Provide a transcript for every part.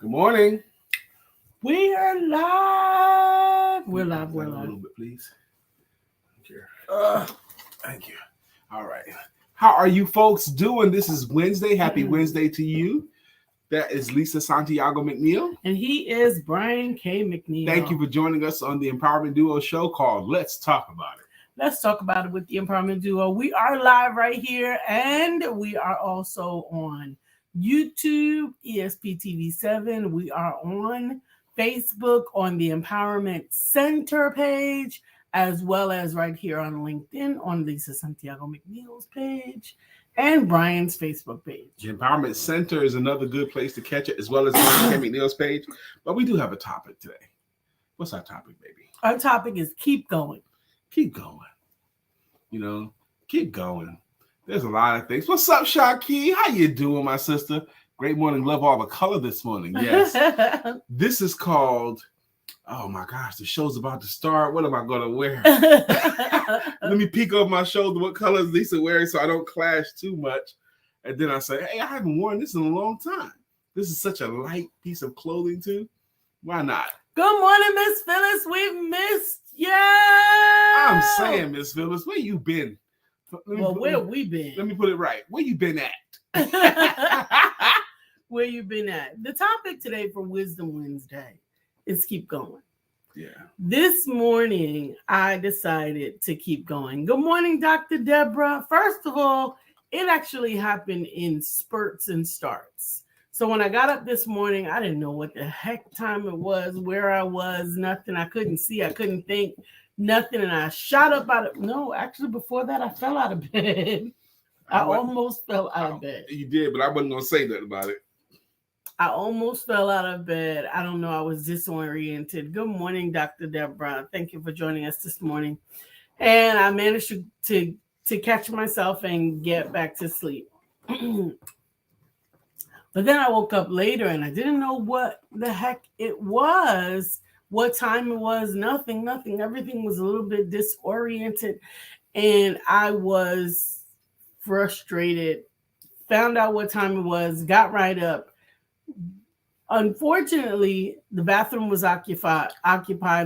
Good morning. We are live. We're live. A little bit, please. Thank you. All right. How are you folks doing? This is Wednesday. Happy Wednesday to you. That is Lisa Santiago McNeill. And he is Brian K. McNeill. Thank you for joining us on the Empowerment Duo show called Let's Talk About It. Let's talk about it with the Empowerment Duo. We are live right here, and we are also on YouTube, ESPTV7. We are on Facebook on the Empowerment Center page, as well as right here on LinkedIn on Lisa Santiago McNeill's page and Brian's Facebook page. The Empowerment Center is another good place to catch it, as well as Brian K. McNeill's page. But we do have a topic today. What's our topic, baby? Our topic is keep going. Keep going. Keep going. There's a lot of things. What's up, Shaki? How you doing, my sister? Great morning. Love all the color this morning. Yes. This is called, oh my gosh, the show's about to start. What am I going to wear? Let me peek over my shoulder. What color is Lisa wearing so I don't clash too much? And then I say, hey, I haven't worn this in a long time. This is such a light piece of clothing too. Why not? Good morning, Miss Phyllis. We've missed you. I'm saying, Miss Phyllis, where you been? Where we been? Let me put it right. Where you been at? Where you been at? The topic today for Wisdom Wednesday is keep going. Yeah. This morning, I decided to keep going. Good morning, Dr. Deborah. First of all, it actually happened in spurts and starts. So when I got up this morning, I didn't know what the heck time it was, where I was, nothing. I couldn't see, I couldn't think, nothing. And I shot up out of, no, actually before that, I fell out of bed. I almost fell out of bed. You did, but I wasn't going to say nothing about it. I almost fell out of bed. I don't know. I was disoriented. Good morning, Dr. Deborah. Thank you for joining us this morning. And I managed to catch myself and get back to sleep. But then I woke up later and I didn't know what the heck it was, what time it was, nothing. Everything was a little bit disoriented. And I was frustrated, found out what time it was, got right up. Unfortunately, the bathroom was occupied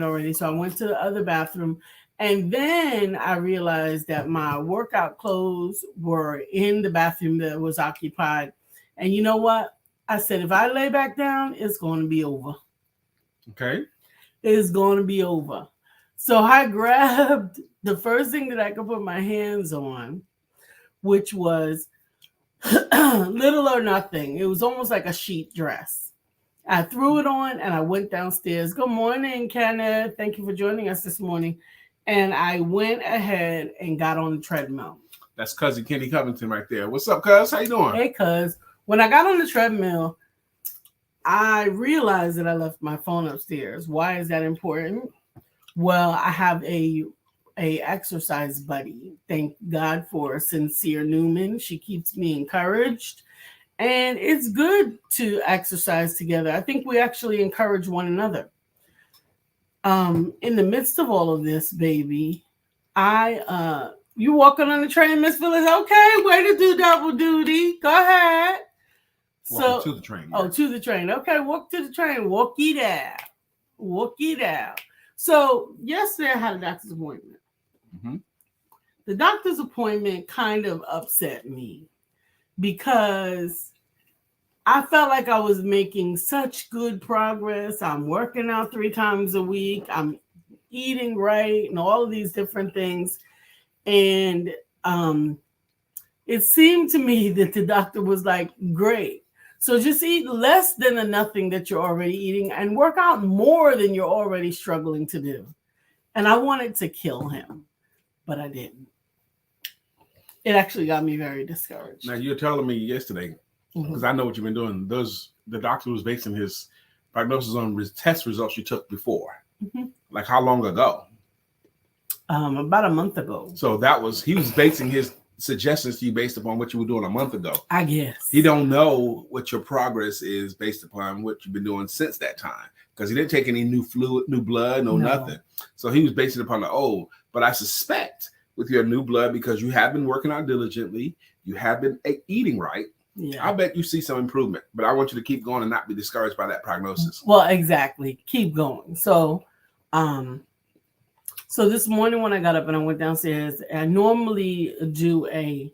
already. So I went to the other bathroom. And then I realized that my workout clothes were in the bathroom that was occupied. And you know what? I said, if I lay back down, it's going to be over. Okay. It's going to be over. So I grabbed the first thing that I could put my hands on, which was little or nothing. It was almost like a sheet dress. I threw it on and I went downstairs. Good morning, Kenneth. Thank you for joining us this morning. And I went ahead and got on the treadmill. That's cousin Kenny Covington right there. What's up, cuz? How you doing? Hey, cuz. When I got on the treadmill, I realized that I left my phone upstairs. Why is that important? Well, I have a exercise buddy. Thank God for Sincere Newman. She keeps me encouraged. And it's good to exercise together. I think we actually encourage one another. In the midst of all of this, baby, you walking on the train, Miss Phyllis? Okay, way to do double duty. Go ahead. Walking to the train. Oh, to the train. Okay, walk to the train. Walk it out. So yesterday I had a doctor's appointment. Mm-hmm. The doctor's appointment kind of upset me because I felt like I was making such good progress. I'm working out 3 times a week. I'm eating right and all of these different things. And it seemed to me that the doctor was like, great. So just eat less than the nothing that you're already eating and work out more than you're already struggling to do. And I wanted to kill him, but I didn't. It actually got me very discouraged. Now, you're telling me yesterday, because I know what you've been doing, the doctor was basing his prognosis on test results you took before. Mm-hmm. Like how long ago? About a month ago. So he was basing his suggestions to you based upon what you were doing a month ago. I guess. He don't know what your progress is based upon what you've been doing since that time. Because he didn't take any new fluid, new blood, nothing. So he was basing it upon the old. But I suspect with your new blood, because you have been working out diligently, you have been eating right, Yeah. I bet you see some improvement, but I want you to keep going and not be discouraged by that prognosis. Well, exactly. Keep going. So this morning when I got up and I went downstairs, I normally do a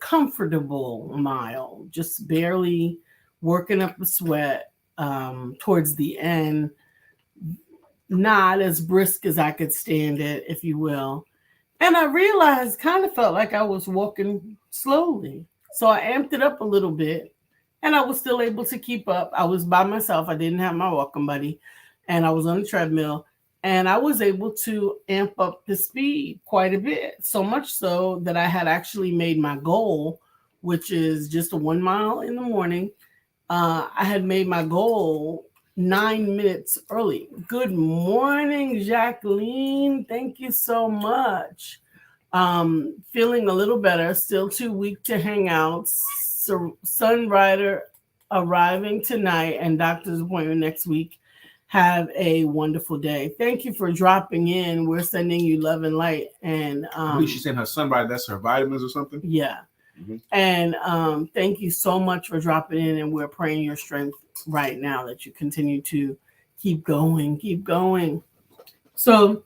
comfortable mile, just barely working up a sweat towards the end, not as brisk as I could stand it, if you will. And I realized, kind of felt like I was walking slowly. So I amped it up a little bit and I was still able to keep up. I was by myself. I didn't have my walking buddy and I was on the treadmill and I was able to amp up the speed quite a bit. So much so that I had actually made my goal, which is just a 1 mile in the morning. I had made my goal 9 minutes early. Good morning, Jacqueline. Thank you so much. Feeling a little better, still too weak to hang out. Sunrider arriving tonight and doctor's appointment next week. Have a wonderful day. Thank you for dropping in. We're sending you love and light. And I believe she's saying her Sunrider, that's her vitamins or something. Yeah. Mm-hmm. And thank you so much for dropping in, and we're praying your strength right now that you continue to keep going. So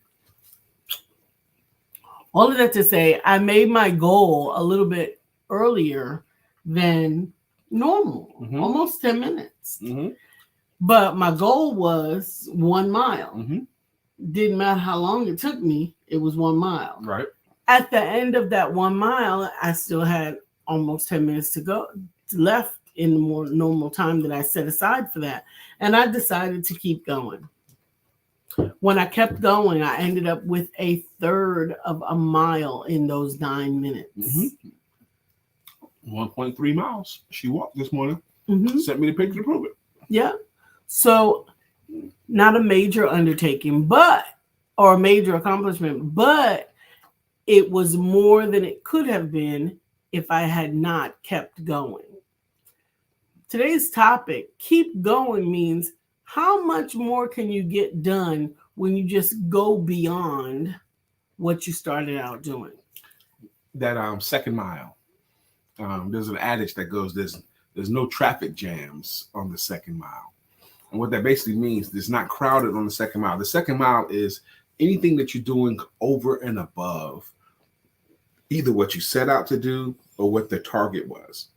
all of that to say, I made my goal a little bit earlier than normal, almost 10 minutes. But my goal was 1 mile. Didn't matter how long it took me, it was 1 mile. Right. At the end of that 1 mile, I still had almost 10 minutes to go left in the more normal time that I set aside for that. And I decided to keep going. When I kept going, I ended up with a third of a mile in those 9 minutes. 1.3 miles. She walked this morning. Sent me the picture to prove it. Yeah. So not a major undertaking, or a major accomplishment, but it was more than it could have been if I had not kept going. Today's topic, keep going, means how much more can you get done when you just go beyond what you started out doing? That second mile, there's an adage that goes, there's no traffic jams on the second mile. And what that basically means, it's not crowded on the second mile. The second mile is anything that you're doing over and above either what you set out to do or what the target was.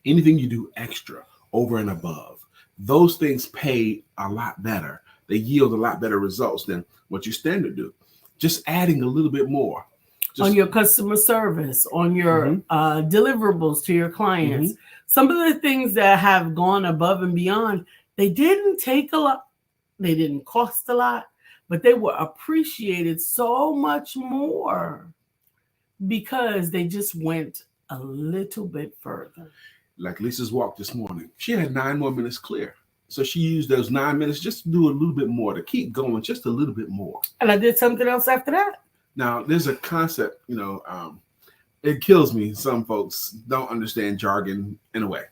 Anything you do extra, over and above, those things pay a lot better. They yield a lot better results than what you standard do. Just adding a little bit more. On your customer service, on your deliverables to your clients. Some of the things that have gone above and beyond, they didn't take a lot. They didn't cost a lot, but they were appreciated so much more because they just went a little bit further. Like Lisa's walk this morning, she had 9 more minutes clear. So she used those 9 minutes just to do a little bit more, to keep going just a little bit more. And I did something else after that. Now, there's a concept, it kills me. Some folks don't understand jargon in a way.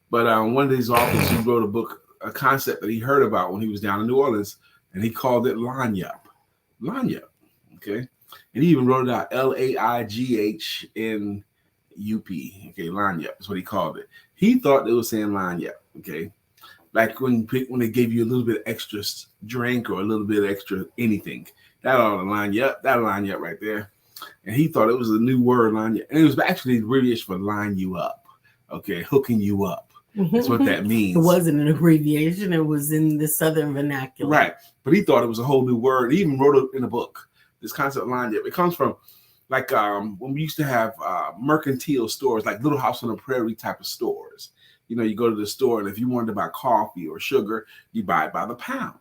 But one of these authors, he wrote a concept that he heard about when he was down in New Orleans, and he called it lagniappe. Lagniappe, okay? And he even wrote it out, Laighneup, okay, lagniappe is what he called it. He thought they were saying lagniappe, okay? Like when they gave you a little bit extra drink or a little bit extra anything. That ought to line you up. That'll line you up right there. And he thought it was a new word, line you. And it was actually the abbreviation for line you up. Okay, hooking you up. That's what that means. It wasn't an abbreviation. It was in the Southern vernacular. Right. But he thought it was a whole new word. He even wrote it in a book. This concept line you up. It comes from like when we used to have mercantile stores, like Little House on the Prairie type of stores. You go to the store, and if you wanted to buy coffee or sugar, you buy it by the pound.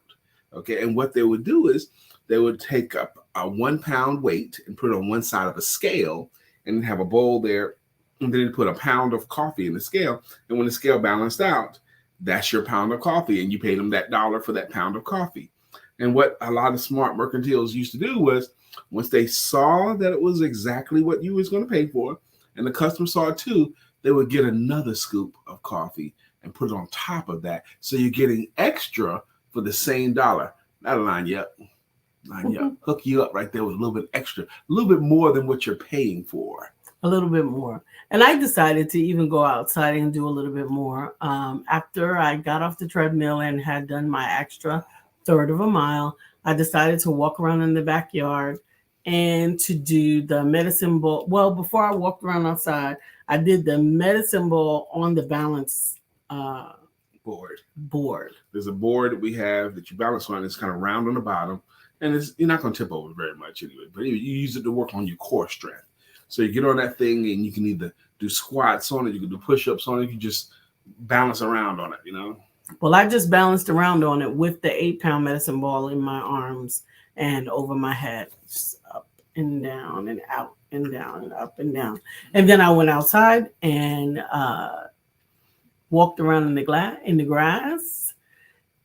Okay. And what they would do is they would take up a 1 pound weight and put it on one side of a scale and have a bowl there. And then put a pound of coffee in the scale. And when the scale balanced out, that's your pound of coffee. And you paid them that $1 for that pound of coffee. And what a lot of smart mercantiles used to do was once they saw that it was exactly what you was going to pay for, and the customer saw it too, they would get another scoop of coffee and put it on top of that. So you're getting extra for the same $1. That'll line you up. Hook you up right there with a little bit extra, a little bit more than what you're paying for. A little bit more. And I decided to even go outside and do a little bit more. After I got off the treadmill and had done my extra third of a mile, I decided to walk around in the backyard and to do the medicine ball. Well, before I walked around outside, I did the medicine ball on the balance board. There's a board that we have that you balance on. It's kind of round on the bottom, and you're not going to tip over very much anyway. But you use it to work on your core strength. So you get on that thing, and you can either do squats on it, you can do push-ups on it, you can just balance around on it, you know? Well, I just balanced around on it with the 8-pound medicine ball in my arms and over my head, just up and down and out and down and up and down. And then I went outside and walked around in the grass,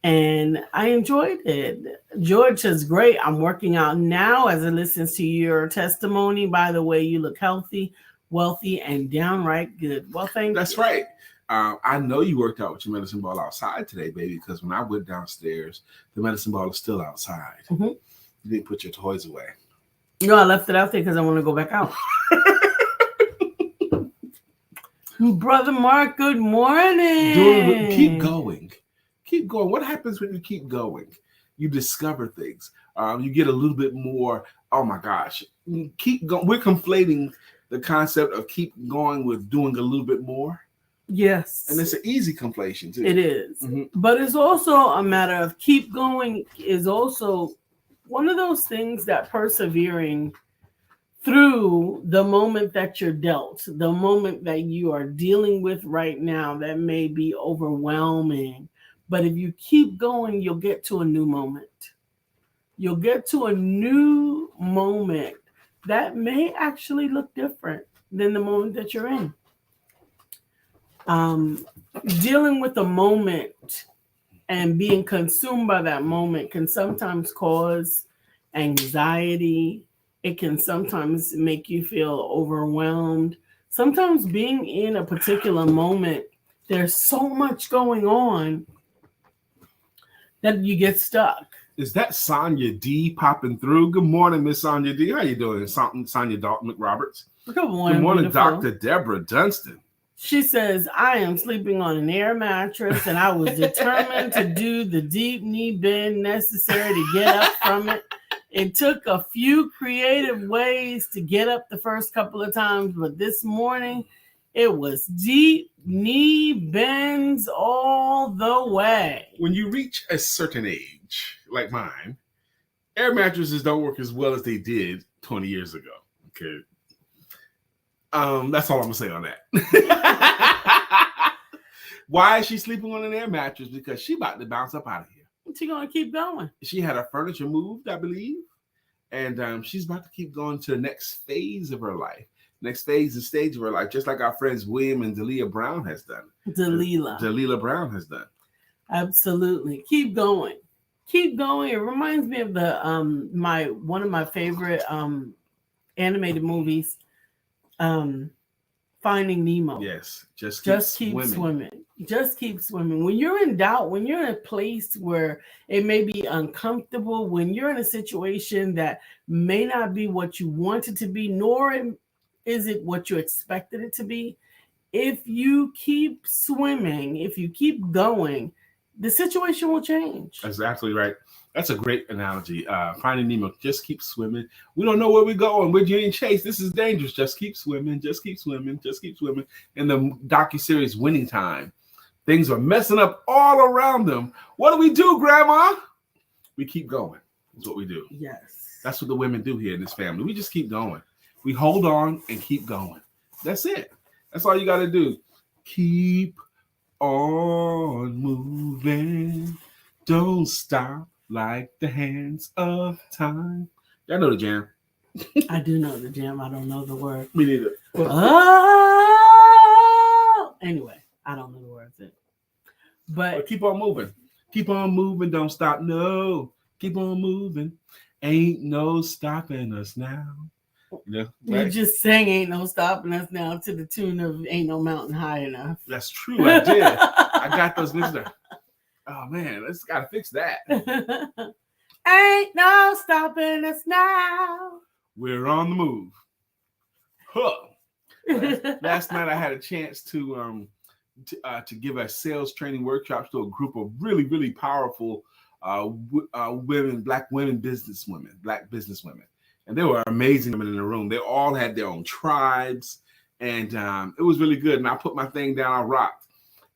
and I enjoyed it. George is great. I'm working out now as I listen to your testimony. By the way, you look healthy, wealthy, and downright good. Well, thank you. That's right. I know you worked out with your medicine ball outside today, baby, because when I went downstairs, the medicine ball is still outside. Mm-hmm. You didn't put your toys away. No, I left it out there because I want to go back out. Brother Mark, good morning. Keep going. Keep going. What happens when you keep going? You discover things. You get a little bit more. Oh my gosh. Keep going. We're conflating the concept of keep going with doing a little bit more. Yes. And it's an easy conflation too. It is. Mm-hmm. But it's also a matter of keep going is also one of those things that persevering through the moment that you're dealt, the moment that you are dealing with right now that may be overwhelming. But if you keep going, you'll get to a new moment. You'll get to a new moment that may actually look different than the moment that you're in. Dealing with a moment and being consumed by that moment can sometimes cause anxiety. It can sometimes make you feel overwhelmed. Sometimes being in a particular moment, there's so much going on that you get stuck. Is that Sonia D popping through? Good morning, Miss Sonia D. How you doing? Sonia Dalton McRoberts. Good morning. Good morning, beautiful. Dr. Deborah Dunstan. She says, I am sleeping on an air mattress and I was determined to do the deep knee bend necessary to get up from it. It took a few creative ways to get up the first couple of times, but this morning it was deep knee bends all the way. When you reach a certain age, like mine, air mattresses don't work as well as they did 20 years ago. Okay. That's all I'm gonna say on that. Why is she sleeping on an air mattress? Because she about to bounce up out of here. She's gonna keep going. She had her furniture moved, I believe, and she's about to keep going to the next phase of her life, next phase and stage of her life, just like our friends William and Delia Brown has done. Delilah Brown has done. Absolutely, keep going, keep going. It reminds me of the one of my favorite animated movies. Finding Nemo. Yes, just keep swimming. Just keep swimming. When you're in doubt, when you're in a place where it may be uncomfortable, when you're in a situation that may not be what you want it to be, nor is it what you expected it to be, if you keep swimming, if you keep going, the situation will change. That's absolutely right. That's a great analogy. Finding Nemo, just keep swimming. We don't know where we're going. We're getting chased. This is dangerous. Just keep swimming. Just keep swimming. Just keep swimming. In the docuseries Winning Time, things are messing up all around them. What do we do, Grandma? We keep going. That's what we do. Yes. That's what the women do here in this family. We just keep going. We hold on and keep going. That's it. That's all you got to do. Keep on moving. Don't stop. Like the hands of time. I know the jam. I do know the jam. I don't know the word. Me neither. Oh! Anyway, I don't know the words. But keep on moving. Keep on moving. Don't stop. No. Keep on moving. Ain't no stopping us now. You know, right? You just sang Ain't No Stopping Us Now to the tune of Ain't No Mountain High Enough. That's true. I did. I got those listeners. Oh man, let's gotta fix that. Ain't no stopping us now. We're on the move. Huh. Last night I had a chance to give a sales training workshop to a group of really, really powerful women, black businesswomen. And they were amazing women in the room. They all had their own tribes, and it was really good. And I put my thing down, I rocked.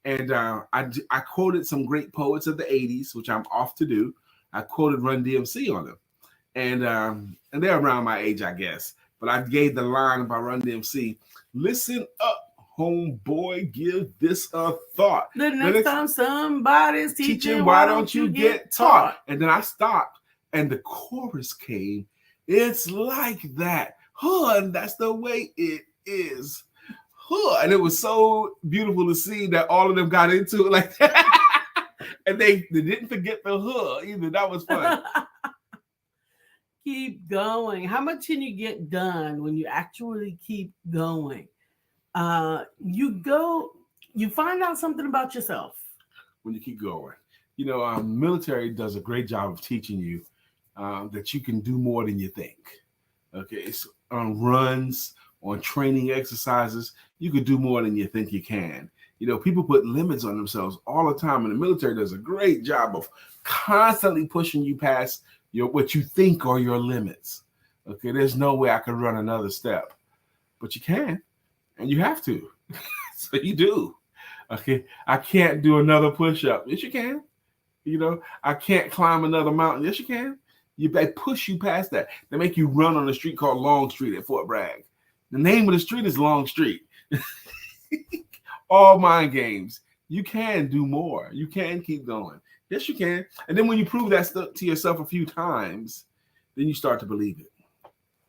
And I quoted some great poets of the 80s, which I'm off to do. I quoted Run DMC on them. And they're around my age, I guess. But I gave the line by Run DMC, listen up, homeboy, give this a thought. The next time somebody's teaching, why don't you get taught? And then I stopped, and the chorus came. It's like that. And that's the way it is. And it was so beautiful to see that all of them got into it like that. And they didn't forget the either. That was fun. Keep going. How much can you get done when you actually keep going? You find out something about yourself. When you keep going. Military does a great job of teaching you that you can do more than you think. Okay, it's on runs, on training exercises, you could do more than you think you can. People put limits on themselves all the time, and the military does a great job of constantly pushing you past what you think are your limits. Okay, there's no way I could run another step, but you can, and you have to. So you do. Okay, I can't do another push-up. Yes, you can. I can't climb another mountain. Yes, you can. They push you past that. They make you run on a street called Long Street at Fort Bragg. The name of the street is Long Street. All mind games. You can do more. You can keep going. Yes, you can. And then when you prove that stuff to yourself a few times, then you start to believe it.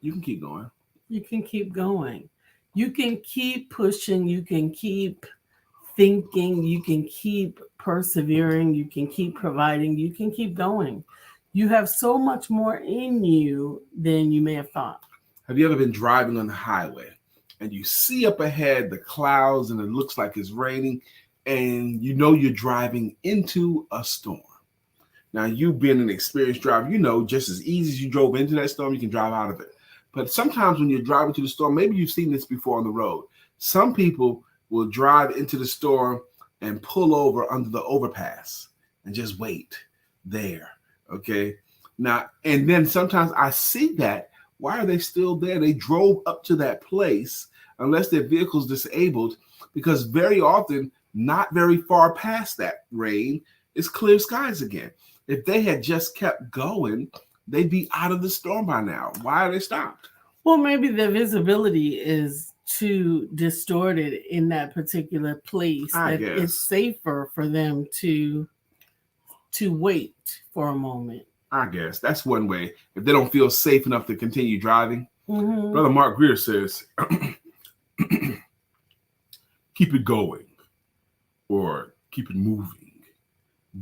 You can keep going. You can keep going. You can keep pushing. You can keep thinking. You can keep persevering. You can keep providing. You can keep going. You have so much more in you than you may have thought. Have you ever been driving on the highway and you see up ahead the clouds and it looks like it's raining and you're driving into a storm? Now, you being an experienced driver, just as easy as you drove into that storm, you can drive out of it. But sometimes when you're driving to the storm, maybe you've seen this before on the road. Some people will drive into the storm and pull over under the overpass and just wait there. Okay. Now, and then sometimes I see that. Why are they still there? They drove up to that place unless their vehicle's disabled, because very often, not very far past that rain, it's clear skies again. If they had just kept going, they'd be out of the storm by now. Why are they stopped? Well, maybe the visibility is too distorted in that particular place. That it's safer for them to wait for a moment. I guess that's one way. If they don't feel safe enough to continue driving. Mm-hmm. Brother Mark Greer says, keep it going or keep it moving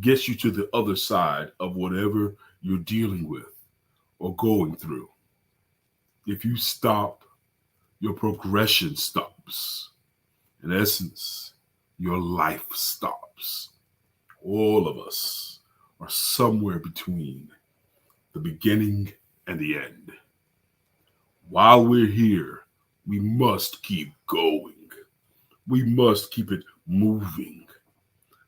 gets you to the other side of whatever you're dealing with or going through. If you stop, your progression stops. In essence, your life stops. All of us are somewhere between the beginning and the end. While we're here, we must keep going. We must keep it moving.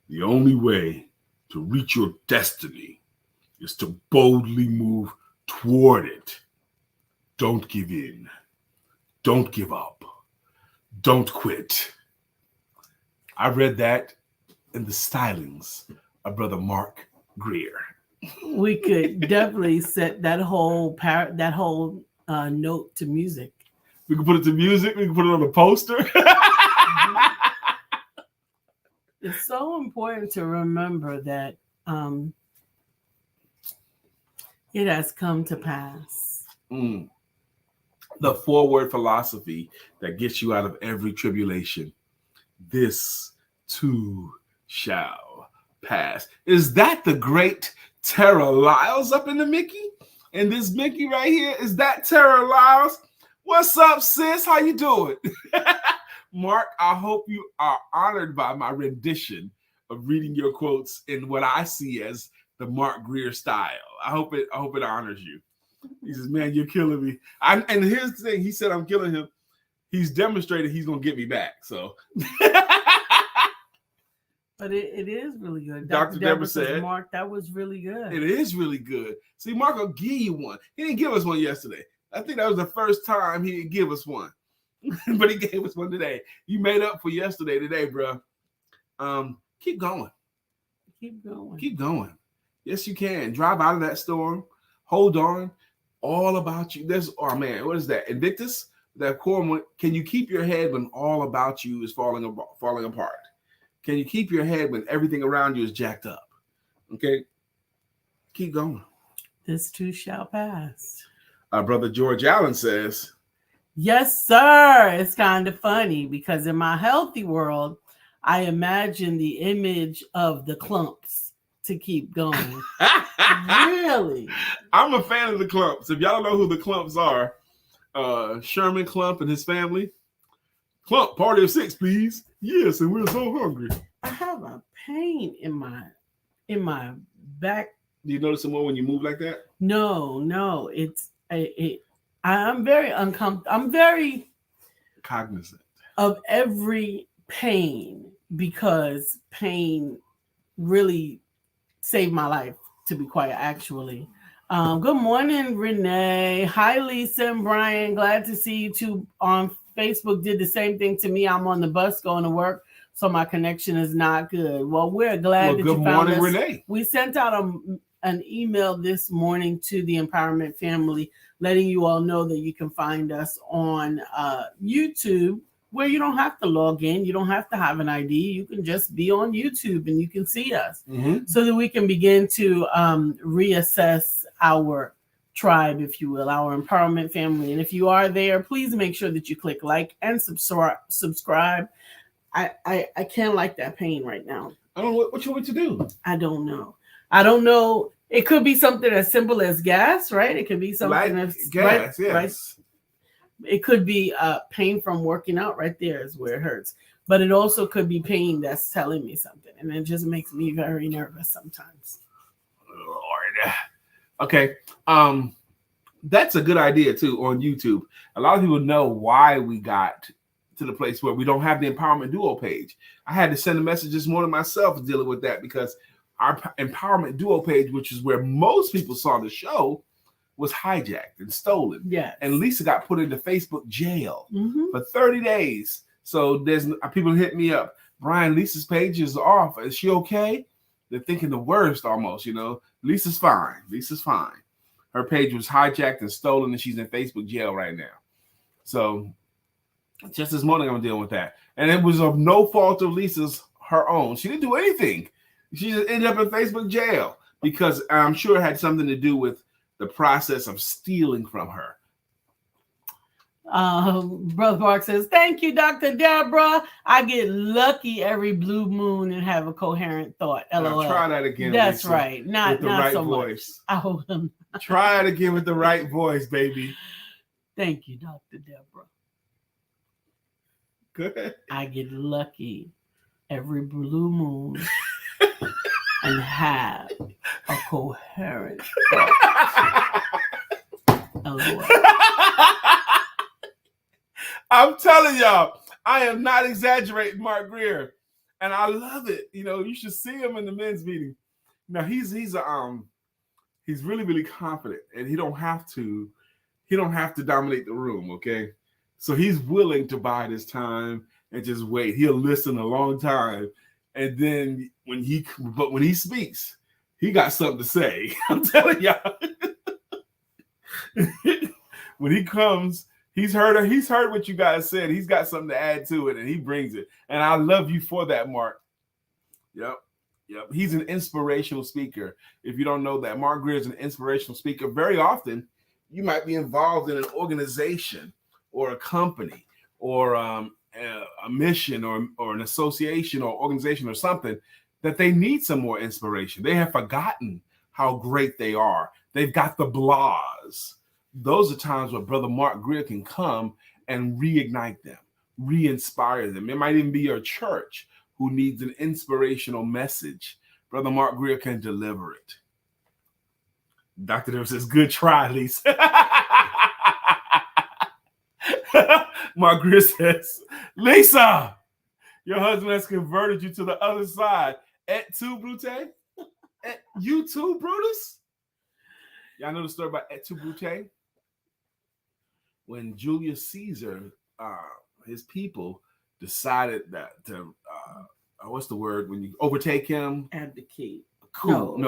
The only way to reach your destiny is to boldly move toward it. Don't give in. Don't give up. Don't quit. I read that in the stylings of Brother Mark Greer. We could definitely set that whole note to music. We can put it to music. We can put it on a poster. It's so important to remember that it has come to pass. The 4-word philosophy that gets you out of every tribulation. This too shall pass. Is that the great Tara Lyles up in the Mickey? And this Mickey right here, is that Tara Lyles? What's up, sis? How you doing? Mark, I hope you are honored by my rendition of reading your quotes in what I see as the Mark Greer style. I hope it honors you. He says, man, you're killing me. And here's the thing. He said, I'm killing him. he's demonstrated he's going to get me back. So. But it is really good. Dr. Deborah said, Mark, that was really good. It is really good. See, Mark will give you one. He didn't give us one yesterday. I think that was the first time he didn't give us one. But he gave us one today. You made up for yesterday today, bro. Keep going. Keep going. Keep going. Yes, you can. Drive out of that storm. Hold on. All about you. Oh man, what is that? Invictus? That core. Can you keep your head when all about you is falling apart? Can you keep your head when everything around you is jacked up? Okay. Keep going. This too shall pass. Our brother George Allen says, yes, sir. It's kind of funny because in my healthy world, I imagine the image of the clumps to keep going. Really? I'm a fan of the clumps. If y'all don't know who the clumps are, Sherman Clump and his family. Clump, party of 6, please. Yes, and we're so hungry. I have a pain in my back. Do you notice it more when you move like that? No. I'm very uncomfortable. I'm very cognizant of every pain because pain really saved my life, to be quiet, actually. Good morning, Renee. Hi, Lisa and Brian. Glad to see you two on Facebook. Did the same thing to me. I'm on the bus going to work, so my connection is not good. Well, we're glad that you found us. Good morning, Renee. We sent out an email this morning to the Empowerment family, letting you all know that you can find us on YouTube, where you don't have to log in. You don't have to have an ID. You can just be on YouTube and you can see us, so that we can begin to reassess our tribe, if you will, our empowerment family. And if you are there, please make sure that you click like and subscribe. I can't like that pain right now. I don't know what you want to do. I don't know. It could be something as simple as gas, right? It could be something as gas, yes. Right? It could be pain from working out. Right there is where it hurts. But it also could be pain that's telling me something. And it just makes me very nervous sometimes. Lord. Okay. That's a good idea too on YouTube. A lot of people know why we got to the place where we don't have the Empowerment Duo page. I had to send a message this morning myself dealing with that because our Empowerment Duo page, which is where most people saw the show, was hijacked and stolen. Yeah. And Lisa got put into Facebook jail for 30 days. So there's people hit me up. Brian, Lisa's page is off. Is she okay? They're thinking the worst almost, Lisa's fine. Her page was hijacked and stolen, and she's in Facebook jail right now. So just this morning, I'm dealing with that. And it was of no fault of Lisa's, her own. She didn't do anything. She just ended up in Facebook jail because I'm sure it had something to do with the process of stealing from her. Brother Mark says, thank you, Dr. Deborah. I get lucky every blue moon and have a coherent thought. LOL. Try that again. That's Lisa, right. Not the right so voice. Much. Try it again with the right voice, baby. Thank you, Dr. Deborah. Good. I get lucky every blue moon and have a coherent thought. LOL. I'm telling y'all, I am not exaggerating, Mark Greer, and I love it. You should see him in the men's meeting. Now he's really, really confident, and he don't have to dominate the room. Okay, so he's willing to bide his time and just wait. He'll listen a long time, and then when he speaks, he got something to say. I'm telling y'all, when he comes. He's heard what you guys said. He's got something to add to it, and he brings it. And I love you for that, Mark. Yep. He's an inspirational speaker. If you don't know that, Mark Greer is an inspirational speaker. Very often, you might be involved in an organization or a company or a mission or an association or organization or something that they need some more inspiration. They have forgotten how great they are. They've got the blahs. Those are times where Brother Mark Greer can come and reignite them, re-inspire them. It might even be your church who needs an inspirational message. Brother Mark Greer can deliver it. Dr. Deborah says, good try, Lisa. Margaret says, Lisa, your husband has converted you to the other side. Et tu, Brute? You too, Brutus? Y'all know the story about Et tu, Brute? When Julius Caesar, his people, decided that to, what's the word when you overtake him? Abdicate. Coup.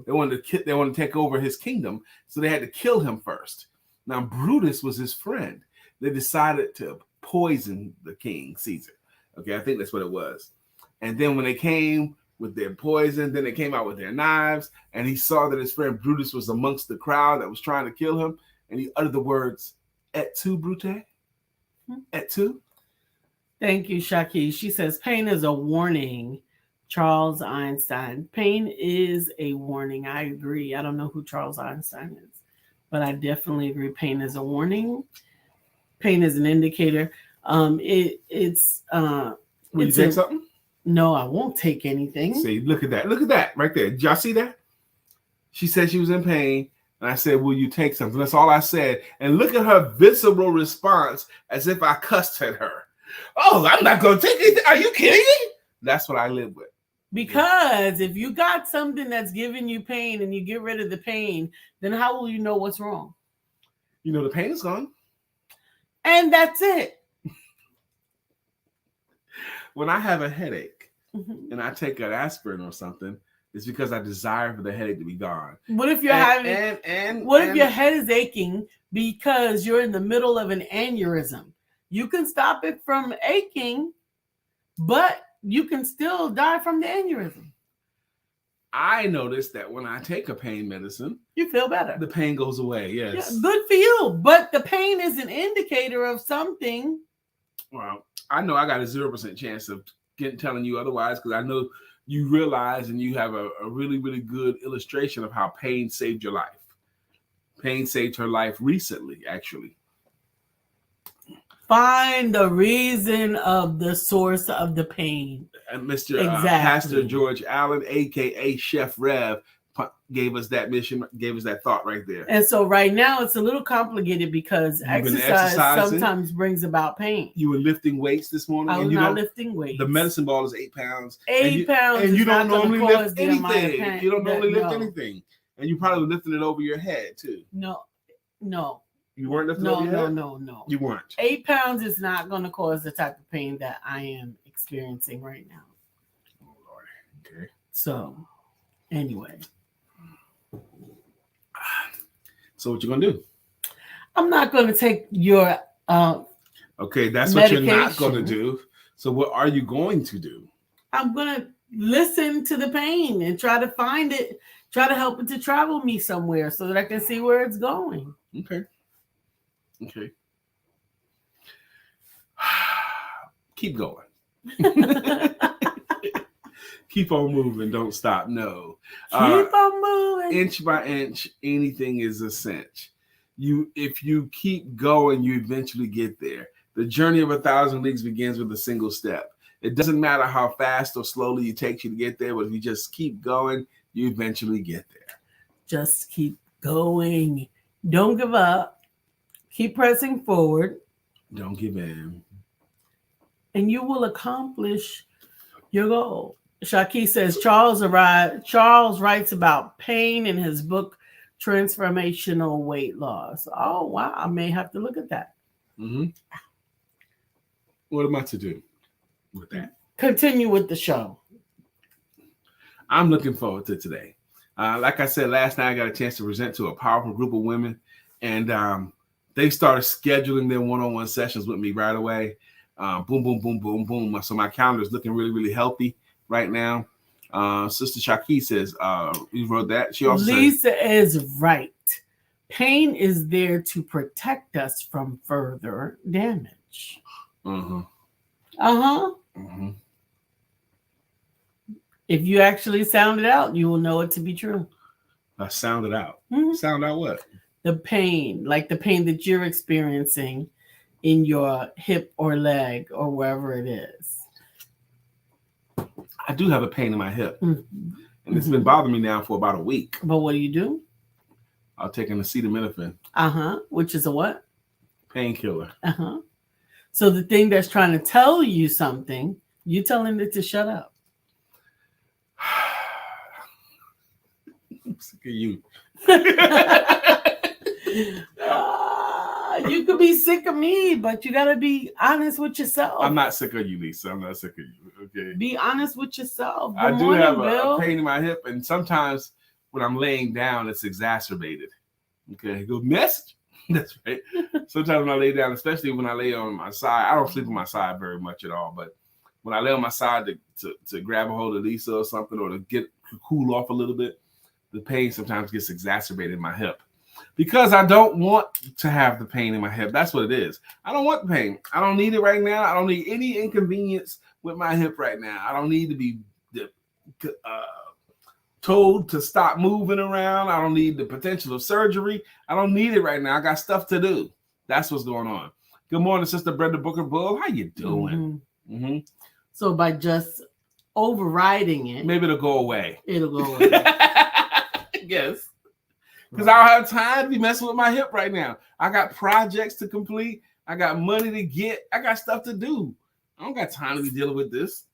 They wanted to take over his kingdom, so they had to kill him first. Now Brutus was his friend. They decided to poison the king Caesar. Okay, I think that's what it was. And then when they came with their poison, then they came out with their knives, and he saw that his friend Brutus was amongst the crowd that was trying to kill him, and he uttered the words, "Et tu, Brute? Et tu?" Thank you, Shaki. She says, pain is a warning. Charles Einstein. Pain is a warning. I agree. I don't know who Charles Einstein is, but I definitely agree. Pain is a warning. Pain is an indicator. Will you take something? No, I won't take anything. See, look at that. Look at that right there. Did y'all see that? She said she was in pain. And I said, will you take something? That's all I said. And look at her visceral response as if I cussed at her. Oh, I'm not going to take it. Are you kidding me? That's what I live with. Because if you got something that's giving you pain and you get rid of the pain, then how will you know what's wrong? You know the pain is gone. And that's it. When I have a headache and I take an aspirin or something, it's because I desire for the headache to be gone. What if you're if your head is aching because you're in the middle of an aneurysm? You can stop it from aching, but you can still die from the aneurysm. I noticed that when I take a pain medicine, you feel better. The pain goes away. Yes. Yeah, good for you. But the pain is an indicator of something. Well, I know I got a 0% chance of telling you otherwise because I know you realize and you have a really, really good illustration of how pain saved your life. Pain saved her life recently, actually. Find the reason of the source of the pain. And Mr. Pastor George Allen, a.k.a. Chef Rev, gave us that mission, gave us that thought right there. And so right now it's a little complicated because exercise sometimes brings about pain. You were lifting weights this morning? I was not lifting weights. The medicine ball is 8 pounds. 8 pounds and you don't normally lift anything. You don't normally lift anything. And you probably were lifting it over your head too. No. You weren't lifting over your head? No. You weren't. 8 pounds is not going to cause the type of pain that I am experiencing right now. Oh, Lord. Okay. So, anyway. So what you going to do? I'm not going to take your okay, that's medication. What you're not going to do. So what are you going to do? I'm going to listen to the pain and try to find it, try to help it to travel me somewhere so that I can see where it's going. Okay. Keep going. Keep on moving. Don't stop. No. Keep on moving. Inch by inch, anything is a cinch. If you keep going, you eventually get there. The journey of 1,000 leagues begins with a single step. It doesn't matter how fast or slowly it takes you to get there, but if you just keep going, you eventually get there. Just keep going. Don't give up. Keep pressing forward. Don't give in. And you will accomplish your goal. Shaki says Charles writes about pain in his book, Transformational Weight Loss. Oh, wow. I may have to look at that. Mm-hmm. What am I to do with that? Continue with the show. I'm looking forward to today. Like I said, last night I got a chance to present to a powerful group of women, and they started scheduling their one-on-one sessions with me right away. Boom, boom, boom, boom, boom. So my calendar is looking really, really healthy right now. Sister Shaki says, you wrote that. She also Lisa is right. Pain is there to protect us from further damage. If you actually sound it out, you will know it to be true. I sound it out. Sound out what? The pain, like the pain that you're experiencing in your hip or leg or wherever it is. I do have a pain in my hip. And it's been bothering me now for about a week. But what do? I'll take an acetaminophen. Which is a what? Painkiller. Uh-huh. So the thing that's trying to tell you something, you telling it to shut up. I'm sick of you. You could be sick of me, but you got to be honest with yourself. I'm not sick of you, Lisa. I'm not sick of you. Okay. Be honest with yourself. Good I do morning, have Bill. a pain in my hip, and sometimes when I'm laying down, it's exacerbated. Okay, good message. That's right. Sometimes when I lay down, especially when I lay on my side, I don't sleep on my side very much at all. But when I lay on my side to grab a hold of Lisa or something, or to cool off a little bit, the pain sometimes gets exacerbated in my hip. Because I don't want to have the pain in my hip. That's what it is. I don't want the pain. I don't need it right now. I don't need any inconvenience with my hip right now. I don't need to be told to stop moving around. I don't need the potential of surgery. I don't need it right now. I got stuff to do. That's what's going on. Good morning, Sister Brenda Booker Bull. How you doing? Mm-hmm. Mm-hmm. So by just overriding it, maybe it'll go away. It'll go away. Yes. Because I don't have time to be messing with my hip right now. I got projects to complete. I got money to get. I got stuff to do. I don't got time to be dealing with this.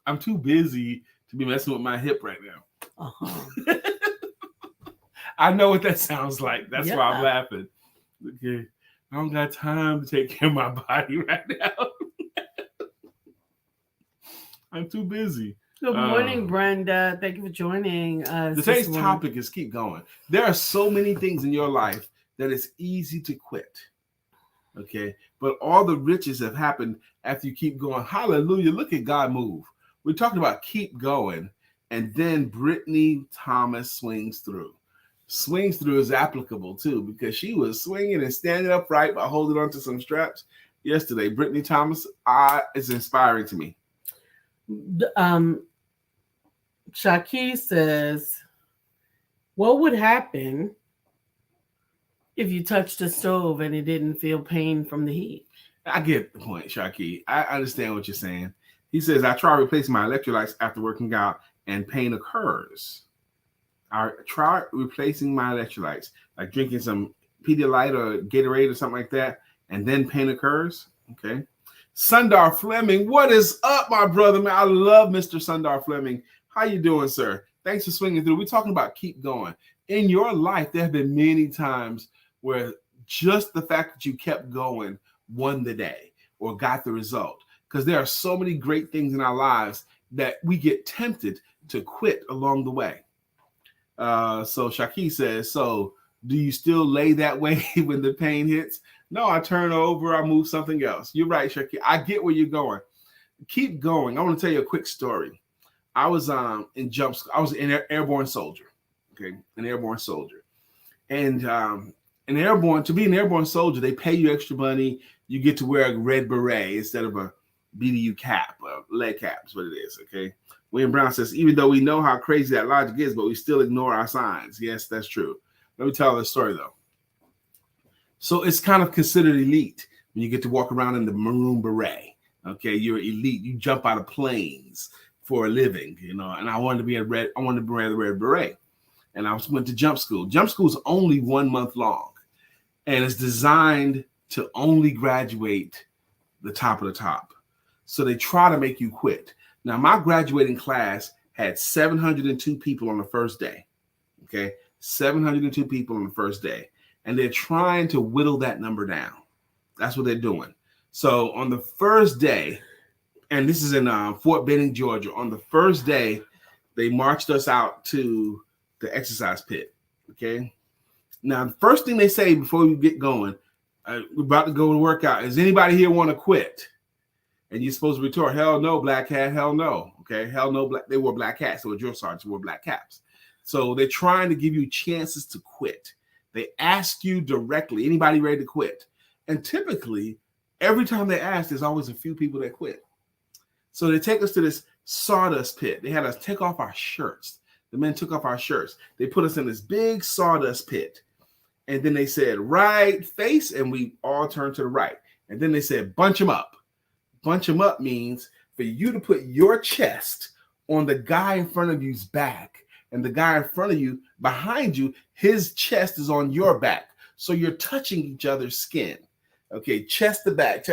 I'm too busy to be messing with my hip right now. Uh-huh. I know what that sounds like. That's why I'm laughing. Okay. I don't got time to take care of my body right now. I'm too busy. Good morning, Brenda. Thank you for joining us. Today's topic is keep going. There are so many things in your life that it's easy to quit. Okay. But all the riches have happened after you keep going. Hallelujah. Look at God move. We're talking about keep going. And then Brittany Thomas swings through. Swings through is applicable too, because she was swinging and standing upright by holding on to some straps yesterday. Brittany Thomas is inspiring to me. Shaki says, what would happen if you touched the stove and it didn't feel pain from the heat? I get the point, Shaki. I understand what you're saying. He says, I try replacing my electrolytes after working out and pain occurs. I try replacing my electrolytes, like drinking some Pedialyte or Gatorade or something like that, and then pain occurs. Okay. Sundar Fleming, what is up, my brother? Man, I love Mr. Sundar Fleming. How you doing, sir? Thanks for swinging through. We're talking about keep going. In your life, there have been many times where just the fact that you kept going won the day or got the result. Because there are so many great things in our lives that we get tempted to quit along the way. So Shaki says, so do you still lay that way when the pain hits? No, I turn over, I move something else. You're right, Shaki. I get where you're going. Keep going. I want to tell you a quick story. I was in jump school. I was an airborne soldier. Okay, an airborne soldier. And to be an airborne soldier, they pay you extra money. You get to wear a red beret instead of a BDU cap, a leg cap is what it is. Okay. William Brown says, even though we know how crazy that logic is, but we still ignore our signs. Yes, that's true. Let me tell this story, though. So it's kind of considered elite when you get to walk around in the maroon beret. Okay, you're elite. You jump out of planes for a living, you know. And I wanted to wear the red beret. And I went to jump school. Jump school is only 1 month long. And it's designed to only graduate the top of the top. So they try to make you quit. Now, my graduating class had 702 people on the first day. Okay, 702 people on the first day. And they're trying to whittle that number down. That's what they're doing. So on the first day, and this is in Fort Benning, Georgia, on the first day, they marched us out to the exercise pit. Okay. Now, the first thing they say before we get going, we're about to go to workout. Does anybody here want to quit? And you're supposed to retort, hell no, black hat, hell no. Okay, hell no, they wore black hats. So drill sergeants wore black caps. So they're trying to give you chances to quit. They ask you directly, anybody ready to quit? And typically, every time they ask, there's always a few people that quit. So they take us to this sawdust pit. They had us take off our shirts. The men took off our shirts. They put us in this big sawdust pit. And then they said, right face, and we all turned to the right. And then they said, bunch them up. Bunch them up means for you to put your chest on the guy in front of you's back, and the guy in front of you, behind you, his chest is on your back. So you're touching each other's skin. Okay, chest to back,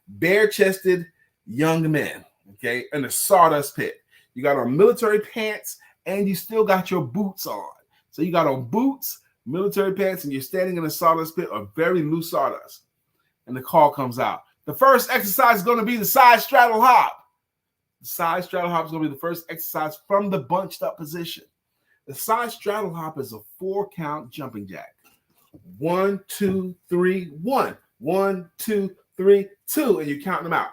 bare-chested young men, okay, in a sawdust pit. You got on military pants and you still got your boots on. So you got on boots, military pants, and you're standing in a sawdust pit or very loose sawdust. And the call comes out. The first exercise is going to be the side straddle hop. The side straddle hop is going to be the first exercise from the bunched up position. The side straddle hop is a 4-count jumping jack. 1, 2, 3, 1. 1, 2, 3, 2, and you count them out.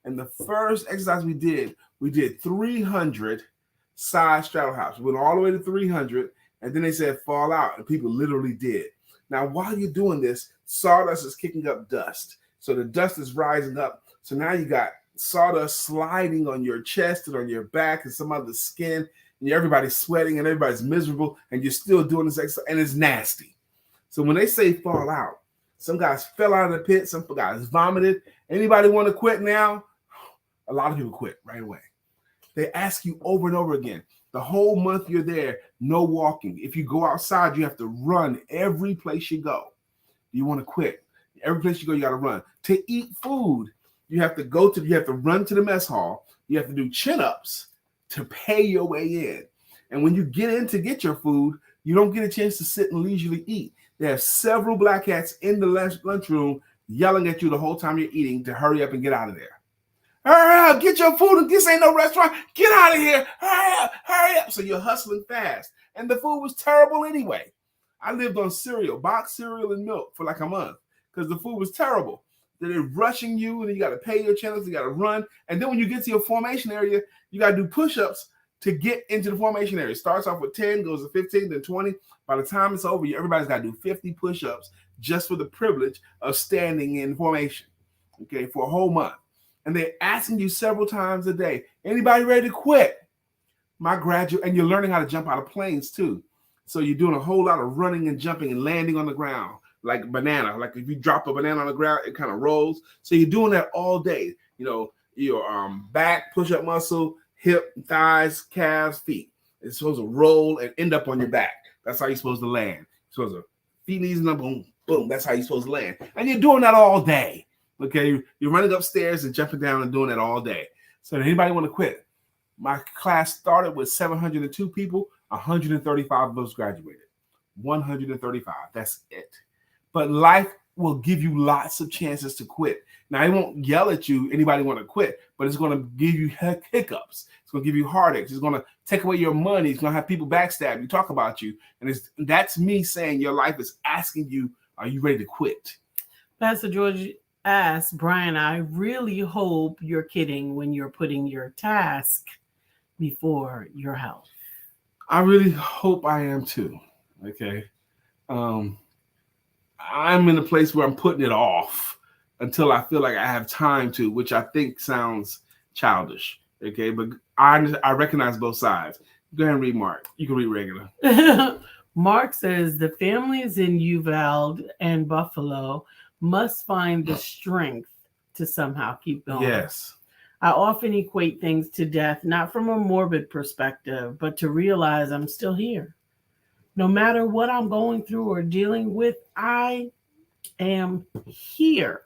And the first exercise we did 300 side straddle hops. We went all the way to 300, and then they said fall out, and people literally did. Now, while you're doing this, sawdust is kicking up dust. So the dust is rising up. So now you got sawdust sliding on your chest and on your back and some other skin, and everybody's sweating and everybody's miserable, and you're still doing this exercise, and it's nasty. So when they say fall out, some guys fell out of the pit, some guys vomited. Anybody want to quit now? A lot of people quit right away. They ask you over and over again. The whole month you're there, no walking. If you go outside, you have to run every place you go. You want to quit. Every place you go, you got to run. To eat food, you have to run to the mess hall. You have to do chin-ups to pay your way in. And when you get in to get your food, you don't get a chance to sit and leisurely eat. There are several black hats in the lunchroom yelling at you the whole time you're eating to hurry up and get out of there. Hurry up, get your food. This ain't no restaurant. Get out of here. Hurry up. So you're hustling fast. And the food was terrible anyway. I lived on cereal, boxed cereal and milk for like a month because the food was terrible. They're rushing you and you got to pay your channels. You got to run. And then when you get to your formation area, you got to do push-ups to get into the formation area. It starts off with 10, goes to 15, then 20. By the time it's over, everybody's got to do 50 push-ups just for the privilege of standing in formation, okay, for a whole month. And they're asking you several times a day, anybody ready to quit? And you're learning how to jump out of planes too. So you're doing a whole lot of running and jumping and landing on the ground like a banana. Like if you drop a banana on the ground, it kind of rolls. So you're doing that all day. You know, your back, push-up muscle, hip, thighs, calves, feet. It's supposed to roll and end up on your back. That's how you're supposed to land. You're supposed to feet, knees, and up, boom, boom. That's how you're supposed to land. And you're doing that all day. Okay, you're running upstairs and jumping down and doing that all day. So anybody want to quit? My class started with 702 people. 135 of those graduated. 135. That's it. But life will give you lots of chances to quit. Now, it won't yell at you, anybody want to quit, but it's going to give you hiccups. It's going to give you heartaches. It's going to take away your money. It's going to have people backstab you, talk about you. And that's me saying your life is asking you, are you ready to quit? Pastor George asked, Brian, I really hope you're kidding when you're putting your task before your health. I really hope I am too. Okay. I'm in a place where I'm putting it off until I feel like I have time to, which I think sounds childish. Okay. But I recognize both sides. Go ahead and read Mark. You can read regular. Mark says the families in Uvalde and Buffalo must find the strength to somehow keep going. Yes. I often equate things to death, not from a morbid perspective, but to realize I'm still here. No matter what I'm going through or dealing with, I am here.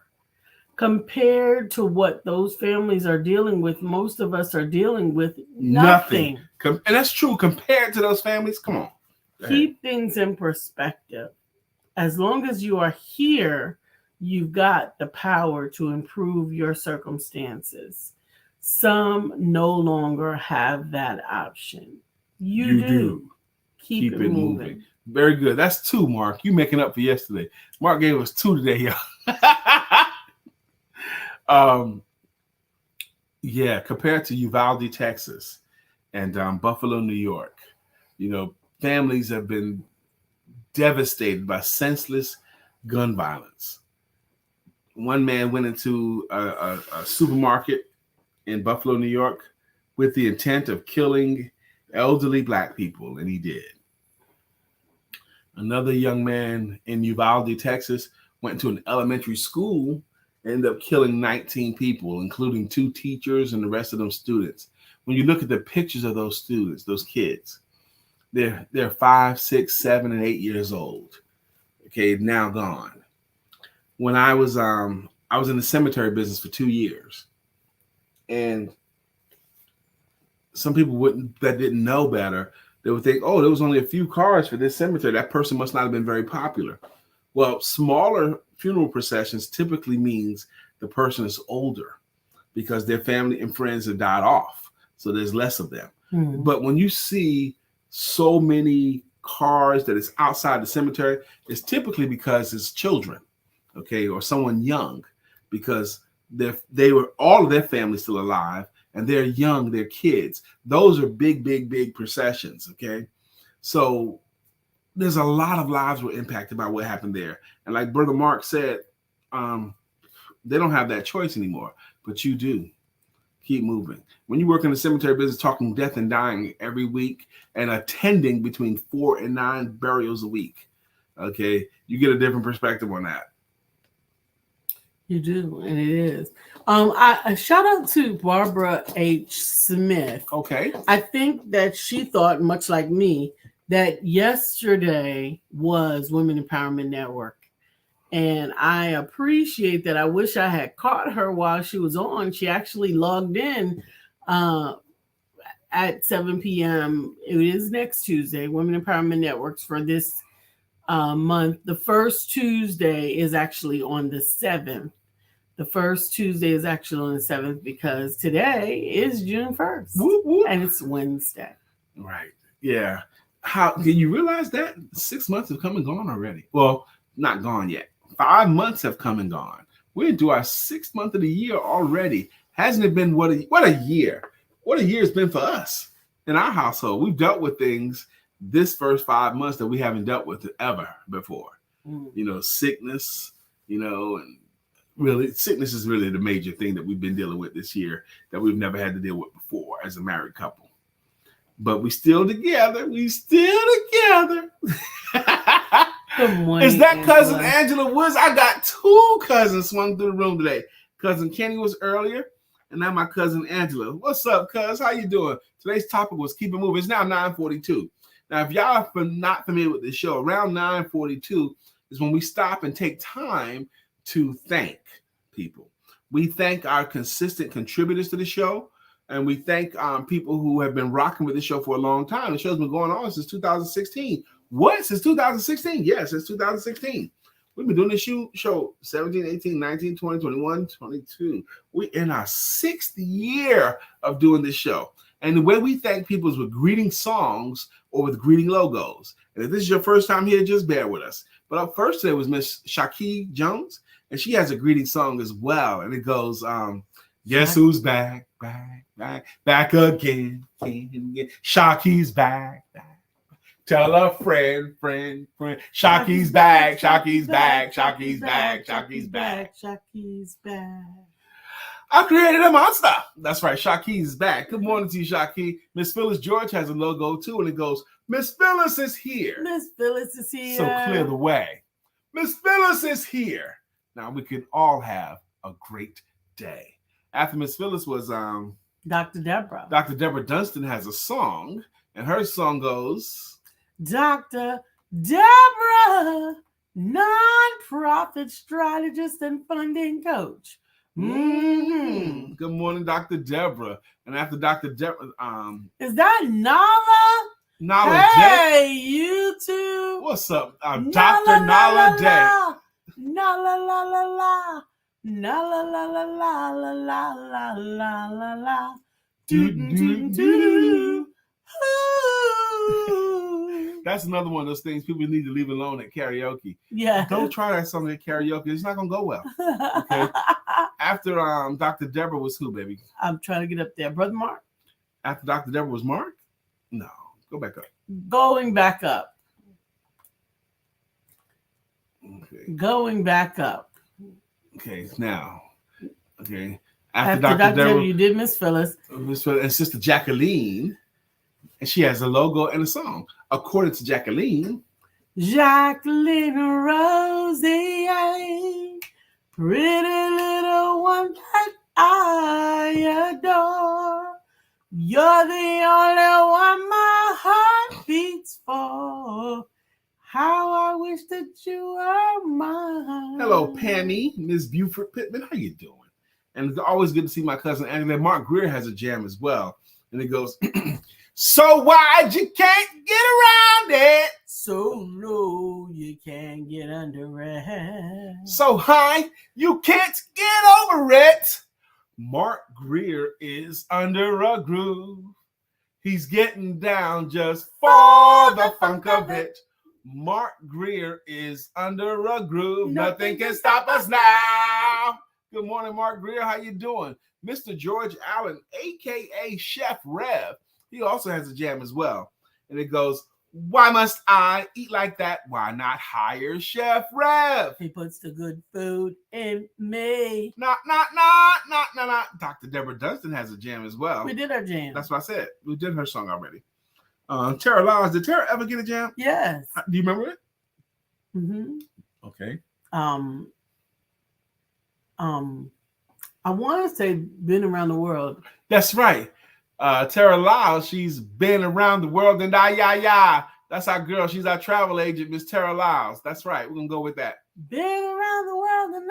Compared to what those families are dealing with, most of us are dealing with nothing. And that's true. Compared to those families, come on. Keep things in perspective. As long as you are here, you've got the power to improve your circumstances. Some no longer have that option. You do. Keep it moving. Very good. That's 2, Mark. You making up for yesterday. Mark gave us 2 today, y'all. Yeah, compared to Uvalde, Texas, and Buffalo, New York, families have been devastated by senseless gun violence. One man went into a supermarket in Buffalo, New York, with the intent of killing elderly Black people, and he did. Another young man in Uvalde, Texas, went to an elementary school and ended up killing 19 people, including 2 teachers and the rest of them students. When you look at the pictures of those students, those kids, they're 5, 6, 7, and 8 years old. Okay, now gone. when I was in the cemetery business for 2 years, and some people that didn't know better, they would think, oh, there was only a few cars for this cemetery. That person must not have been very popular. Well, smaller funeral processions typically means the person is older because their family and friends have died off. So there's less of them. Mm-hmm. But when you see so many cars that is outside the cemetery, it's typically because it's children, okay, or someone young, because they were all of their family still alive and they're young, they're kids. Those are big processions, okay? So there's a lot of lives were impacted by what happened there. And like Brother Mark said, they don't have that choice anymore, but you do. Keep moving. When you work in the cemetery business, talking death and dying every week and attending between 4 and 9 burials a week, okay, you get a different perspective on that. You do, and it is. I shout out to Barbara H. Smith. Okay. I think that she thought, much like me, that yesterday was Women Empowerment Network. And I appreciate that. I wish I had caught her while she was on. She actually logged in at 7 p.m. It is next Tuesday, Women Empowerment Networks for this month. The first Tuesday is actually on the 7th. The first Tuesday is actually on the 7th because today is June 1st. Whoop, whoop. And it's Wednesday. Right. Yeah. How can you realize that 6 months have come and gone already? Well, not gone yet. 5 months have come and gone. We're into our 6th month of the year already. Hasn't it been what a year? What a year it's been for us in our household. We've dealt with things this first 5 months that we haven't dealt with ever before. You know, sickness, you know, and really sickness is really the major thing that we've been dealing with this year that we've never had to deal with before as a married couple. But we still together. We still together. Good morning, is that Angela. cousin Angela Woods? I got 2 cousins swung through the room today. Cousin Kenny was earlier, and now my cousin Angela. What's up, cuz? How you doing? Today's topic was keep it moving. It's now 9:42. Now, if y'all are not familiar with this show, around 9:42 is when we stop and take time to thank people. We thank our consistent contributors to the show, and we thank people who have been rocking with the show for a long time. The show's been going on since 2016. What? Since 2016? Yes, since 2016. We've been doing this show 17, 18, 19, 20, 21, 22. We're in our 6th year of doing this show. And the way we thank people is with greeting songs or with greeting logos. And if this is your first time here, just bear with us. But up first today was Miss Shaki Jones, and she has a greeting song as well. And it goes, guess who's back again. Shaki's back. Tell a friend. Shaki's back. Shaki's back. Shaki's back. Shaki's back. Shaki's back. I created a monster. That's right. Shaki's back. Good morning to you, Shaki. Miss Phyllis George has a logo too, and it goes, Miss Phyllis is here. Miss Phyllis is here. So clear the way. Miss Phyllis is here. Now we can all have a great day. After Miss Phyllis was Dr. Deborah. Dr. Deborah Dunstan has a song, and her song goes, Dr. Deborah, nonprofit strategist and funding coach. Mm-hmm. Good morning, Dr. Deborah. And after Dr. Deborah, is that Nala? Nala hey, Day. You too. What's up, Dr. Nala Day? Nala la la la. Nala la la la la la la la la la. Do. That's another one of those things people need to leave alone at karaoke. Yeah. Don't try that song at karaoke. It's not going to go well. Okay. After Dr. Deborah was who, baby? I'm trying to get up there. Brother Mark? After Dr. Deborah was Mark? No. Go back up. Going back up. Okay. Going back up. Okay. Now. Okay. After Dr. Deborah, you did Miss Phyllis. Miss Phyllis and Sister Jacqueline. And she has a logo and a song. According to Jacqueline Rosie, pretty little one that I adore. You're the only one my heart beats for. How I wish that you were mine. Hello, Pammy, Miss Buford Pittman. How you doing? And it's always good to see my cousin Angela. Mark Greer has a jam as well. And it goes, so wide you can't get around it. So low you can't get under it. So high you can't get over it. Mark Greer is under a groove. He's getting down just for the funk of it. Mark Greer is under a groove. Nothing can stop us now. Good morning, Mark Greer. How you doing? Mr. George Allen, a.k.a. Chef Rev. He also has a jam as well. And it goes, why must I eat like that? Why not hire Chef Rev? He puts the good food in me. Not. Dr. Deborah Dunstan has a jam as well. We did our jam. That's what I said. We did her song already. Tara Lyles, did Tara ever get a jam? Yes. Do you remember it? Mm-hmm. Okay. I want to say been around the world. That's right. Tara Lyles, she's been around the world and that's our girl. She's our travel agent, Miss Tara Lyles. That's right. We're gonna go with that. Been around the world and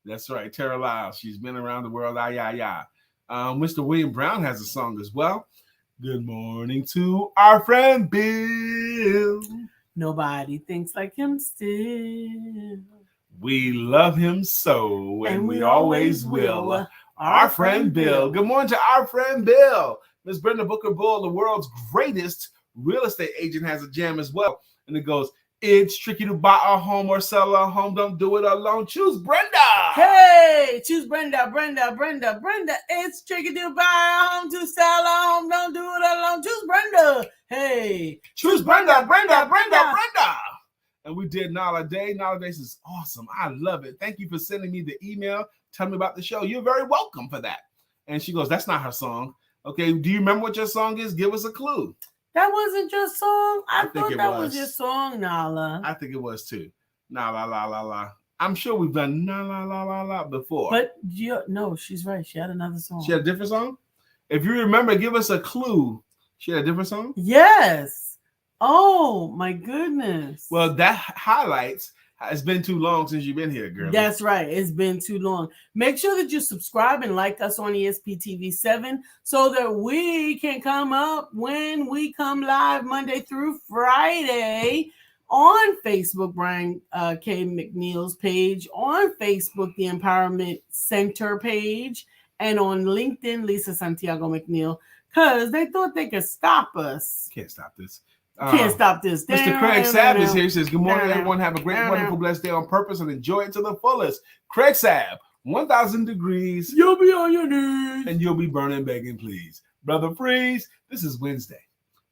That's right. Tara Lyles. She's been around the world. Mr. William Brown has a song as well. Good morning to our friend Bill. Nobody thinks like him still. We love him so, and we always will. Our friend Bill. Good morning to our friend Bill. Miss Brenda Booker Bull, the world's greatest real estate agent, has a jam as well. And it goes, it's tricky to buy a home or sell a home. Don't do it alone. Choose Brenda. Hey, choose Brenda. It's tricky to buy a home, to sell a home. Don't do it alone. Choose Brenda. Hey, choose Brenda. And we did Nala Day. Nala Days is awesome. I love it. Thank you for sending me the email. Tell me about the show. You're very welcome for that. And she goes, that's not her song. Okay, do you remember what your song is? Give us a clue. That wasn't your song? I thought that was your song, Nala. I think it was too. Nala la la la. I'm sure we've done Nala la la la before. But no, she's right. She had another song. She had a different song? If you remember, give us a clue. She had a different song? Yes. Oh, my goodness. Well, that highlights. It's been too long since you've been here, girl. That's right. It's been too long. Make sure that you subscribe and like us on ESPTV7 so that we can come up when we come live Monday through Friday on Facebook, Brian K. McNeill's page, on Facebook, the Empowerment Center page, and on LinkedIn, Lisa Santiago McNeill, because they thought they could stop us. Can't stop this. Can't stop this. Mr. Craig Sabb is here. He says, good morning, everyone. Have a great, wonderful, blessed day on purpose and enjoy it to the fullest. Craig Sabb, 1,000 degrees. You'll be on your knees. And you'll be burning, begging, please. Brother Freeze, this is Wednesday.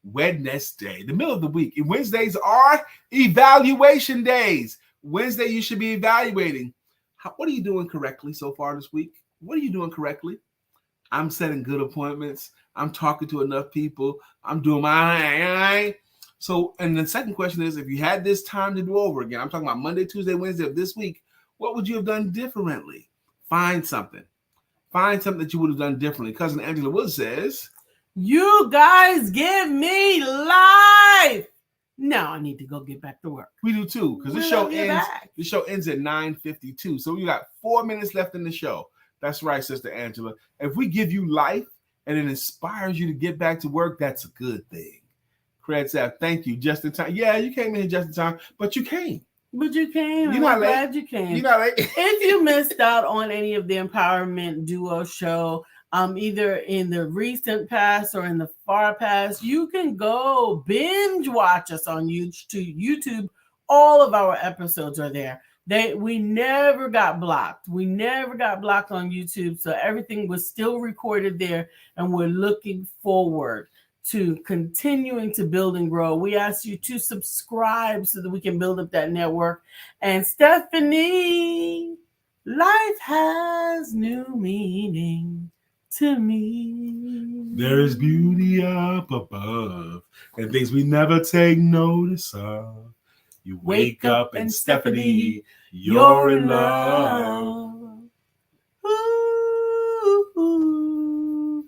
The middle of the week. And Wednesdays are evaluation days. Wednesday, you should be evaluating. What are you doing correctly so far this week? What are you doing correctly? I'm setting good appointments. I'm talking to enough people. I'm doing my... So, and the second question is, if you had this time to do over again, I'm talking about Monday, Tuesday, Wednesday of this week, what would you have done differently? Find something that you would have done differently. Cousin Angela Wood says, you guys give me life. Now I need to go get back to work. We do too, because this show ends at 9:52. So we got 4 minutes left in the show. That's right, Sister Angela. If we give you life and it inspires you to get back to work, that's a good thing. Craig said, thank you, just in time. Yeah, you came in here just in time, but you came. But you came. You're not late. Glad you came. You're not late. If you missed out on any of the Empowerment Duo show, either in the recent past or in the far past, you can go binge watch us on YouTube. All of our episodes are there. We never got blocked. We never got blocked on YouTube. So everything was still recorded there. And we're looking forward to continuing to build and grow. We ask you to subscribe so that we can build up that network. And Stephanie, life has new meaning to me. There is beauty up above and things we never take notice of. You wake up and Stephanie, you're in love. Ooh, ooh,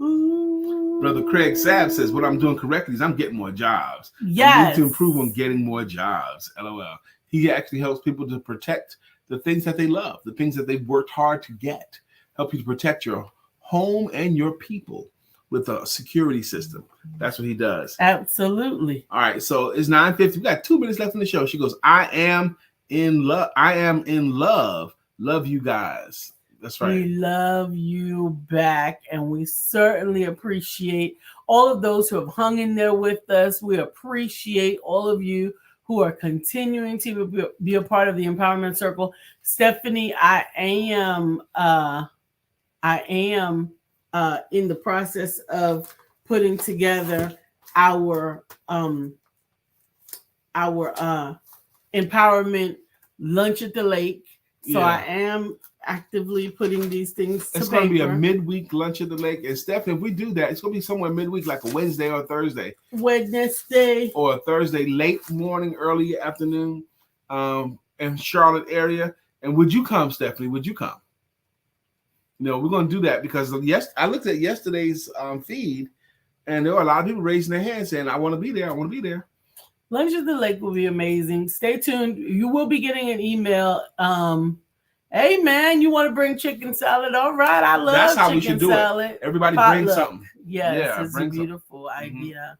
ooh. Brother Craig Sabb says, what I'm doing correctly is I'm getting more jobs. Yes. I need to improve on getting more jobs. LOL. He actually helps people to protect the things that they love, the things that they've worked hard to get. Help you to protect your home and your people with a security system. That's what he does. Absolutely. All right, so it's 9:50. We got 2 minutes left in the show. She goes, I am in love. I am in love. Love you guys. That's right. We love you back, and we certainly appreciate all of those who have hung in there with us. We appreciate all of you who are continuing to be a part of the Empowerment Circle. Stephanie, I am in the process of putting together our empowerment lunch at the lake. So I am actively putting these things to It's paper. going to be a midweek lunch at the lake. And Stephanie, if we do that, it's going to be somewhere midweek, like a Wednesday or a Thursday. Wednesday. Or a Thursday, late morning, early afternoon, in Charlotte area. And would you come, Stephanie? Would you come? No, we're going to do that because I looked at yesterday's feed, and there were a lot of people raising their hands saying, I want to be there. I want to be there. Lunch at the lake will be amazing. Stay tuned. You will be getting an email. Hey, man, you want to bring chicken salad? All right. I love That's how chicken we should do salad. it. Everybody Potluck. bring something. Yes, it's a beautiful idea.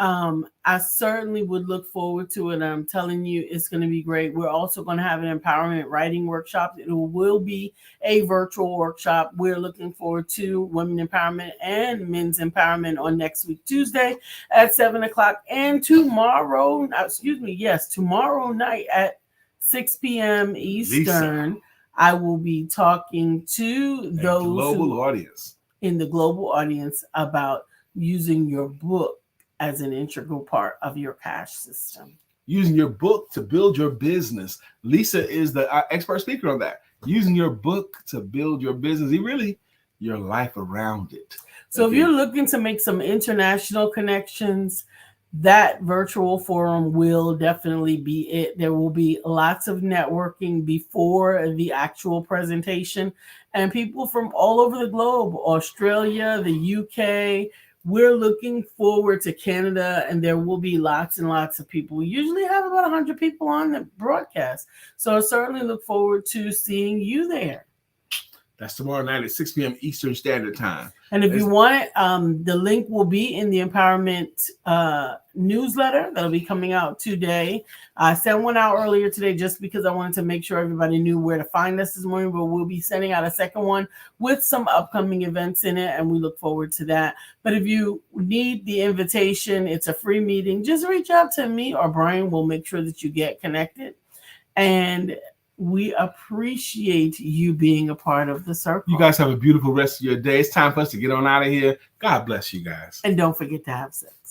I certainly would look forward to it. I'm telling you, it's going to be great. We're also going to have an empowerment writing workshop. It will be a virtual workshop. We're looking forward to women empowerment and men's empowerment on next week, Tuesday at 7:00, and tomorrow night at 6 p.m. Eastern. Lisa. I will be talking to those in the global audience about using your book as an integral part of your cash system. Using your book to build your business. Lisa is the expert speaker on that. Using your book to build your business, your life around it. So if you're looking to make some international connections, that virtual forum will definitely be it. There will be lots of networking before the actual presentation, and people from all over the globe, Australia, the UK. We're looking forward to Canada, and there will be lots and lots of people. We usually have about 100 people on the broadcast. So I certainly look forward to seeing you there. That's tomorrow night at 6 p.m. Eastern Standard Time. And if you want it, the link will be in the empowerment newsletter that'll be coming out today. I sent one out earlier today just because I wanted to make sure everybody knew where to find us this morning, but we'll be sending out a second one with some upcoming events in it, and we look forward to that. But if you need the invitation, it's a free meeting. Just reach out to me or Brian. We'll make sure that you get connected. And we appreciate you being a part of the circle. You guys have a beautiful rest of your day. It's time for us to get on out of here. God bless you guys. And don't forget to have sex.